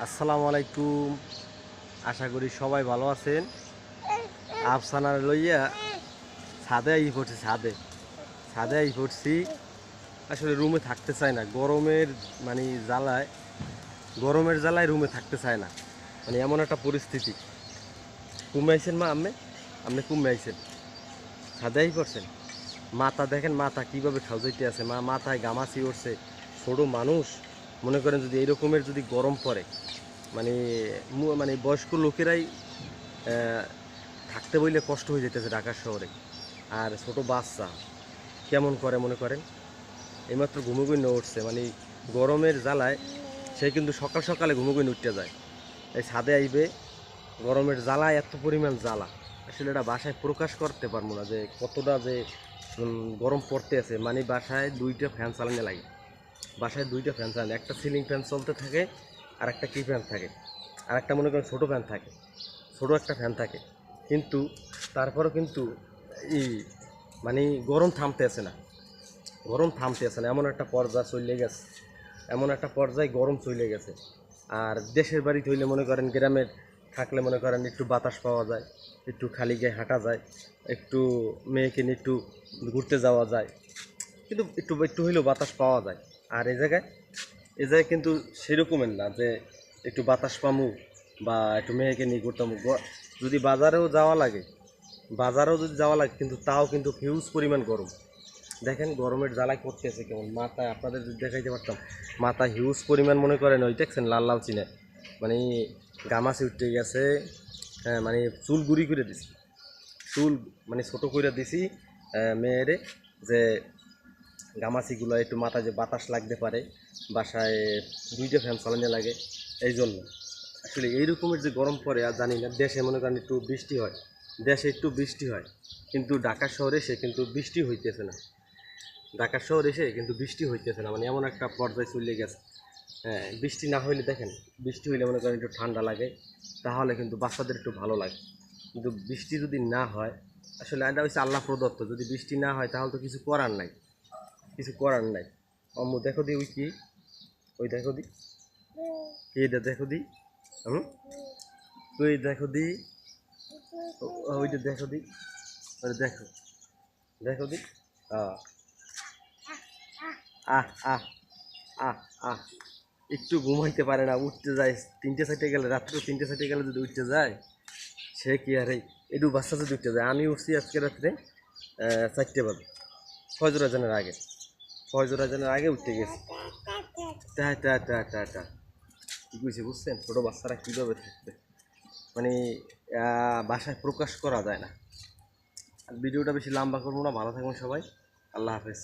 আসসালামু আলাইকুম। আশা করি সবাই ভালো আছেন। আফসানার লইয়া ছাদে আই পড়ছি। ছাদে আই পড়ছি। আসলে রুমে থাকতে চায় না, মানে জ্বালায় গরমের জ্বালায় রুমে থাকতে চায় না। মানে এমন একটা পরিস্থিতি। কমে আইছেন মা? আপনি কমে আইছেন, ছাদে আই পড়ছেন। মাথা দেখেন, মাথা কীভাবে খাওয়াইতে আছে। মাথায় গামাচি উঠছে। ছোটো মানুষ, মনে করেন যদি এইরকমের যদি গরম পড়ে, মানে মানে বয়স্ক লোকেরাই থাকতে বইলে কষ্ট হয়ে যেতেছে ঢাকা শহরে। আর ছোট বাচ্চা কেমন করে মনে করেন, এইমাত্র ঘুমোগুইন উঠছে। মানে গরমের জ্বালায় সে কিন্তু সকাল সকালে ঘুমোগুইন উঠতে যায়, এই ছাদে আইবে। গরমের জ্বালায় এত পরিমাণ জ্বালা, আসলে এটা বাসায় প্রকাশ করতে পারবো না যে কতটা যে গরম পড়তে আছে। মানে বাসায় দুইটা ফ্যান চালানো লাগে। বাসায় দুইটা ফ্যান চালানো, একটা সিলিং ফ্যান চলতে থাকে, আর একটা কি ফ্যান থাকে, আর একটা মনে করেন ছোটো ফ্যান থাকে, ছোটো একটা ফ্যান থাকে। কিন্তু তারপরেও কিন্তু এই মানে গরম থামতে আছে না, গরম থামতে আছে না। এমন একটা পর্যায়ে চলে গেছে, এমন একটা পর্যায়ে গরম চলে গেছে। আর দেশের বাড়িতে হইলে মনে করেন, গ্রামের থাকলে মনে করেন একটু বাতাস পাওয়া যায়, একটু খালি গায়ে হাঁটা যায়, একটু মেয়েকে নিয়ে একটু ঘুরতে যাওয়া যায়, কিন্তু একটু একটু হইলেও বাতাস পাওয়া যায়। আর এই জায়গায় কিন্তু সেরকমের না যে একটু বাতাস পামু বা একটু মেয়েকে নিয়ে ঘুরতাম। যদি বাজারেও যদি যাওয়া লাগে, কিন্তু তাও কিন্তু হিউজ পরিমাণ গরম। দেখেন গরমের জ্বালায় করতেছে কেমন। মাথায় আপনাদের যদি দেখাইতে পারতাম, মাথা হিউজ পরিমাণ মনে করেন, ওই দেখছেন লাল লাল চিনে, মানে গামাচি উঠতে গেছে। হ্যাঁ, মানে চুল গুড়ি করে দিছি, চুল মানে ছোটো করে দিছি মেয়েরে, যে গামাচিগুলো একটু মাথায় যে বাতাস লাগতে পারে। বাসায় দুইটা ফ্যান চালানো লাগে, এই জন্য। আসলে এই রকমের যে গরম পড়ে আর জানি না। দেশে মনে করেন একটু বৃষ্টি হয়, দেশে একটু বৃষ্টি হয়, কিন্তু ঢাকা শহরে এসে কিন্তু বৃষ্টি হইতেছে না। ঢাকা শহরে এসে কিন্তু বৃষ্টি হইতেছে না, মানে এমন একটা পর্যায়ে চলে গেছে। হ্যাঁ, বৃষ্টি না হইলে দেখেন, বৃষ্টি হইলে মনে করেন একটু ঠান্ডা লাগে, তাহলে কিন্তু বাচ্চাদের একটু ভালো লাগে। কিন্তু বৃষ্টি যদি না হয়, আসলে এটা হচ্ছে আল্লাহ প্রদত্ত। যদি বৃষ্টি না হয় তাহলে তো কিছু করার নাই, কিছু করার নাই। অম্মু দেখো দি, ওই কি, ওই দেখো দি, এইটা দেখো দি, হুম, ওই দেখো দি, ওইটা দেখো দি, ওই দেখো, দেখো দি। আহ আহ আহ আহ আহ একটু ঘুমাইতে পারে না, উঠতে যায় 3টে 4টে গেলে, রাত্রে 3টে 4টে গেলে যদি উঠতে যায়, সে কি আর এই একটু বাচ্চা যদি উঠতে যায়। আমি উঠছি আজকে রাত্রে 4টে বাজে, ফজর আজানের আগে, ফজর আজানের আগে উঠতে গেছি। টা টা টা টা টা কী কইছে বুঝছেন? ছোটো বাচ্চারা কীভাবে থাকবে, মানে বাসায় প্রকাশ করা যায় না। আর ভিডিওটা বেশি লম্বা করবো না, ভালো থাকবেন সবাই, আল্লাহ হাফেজ।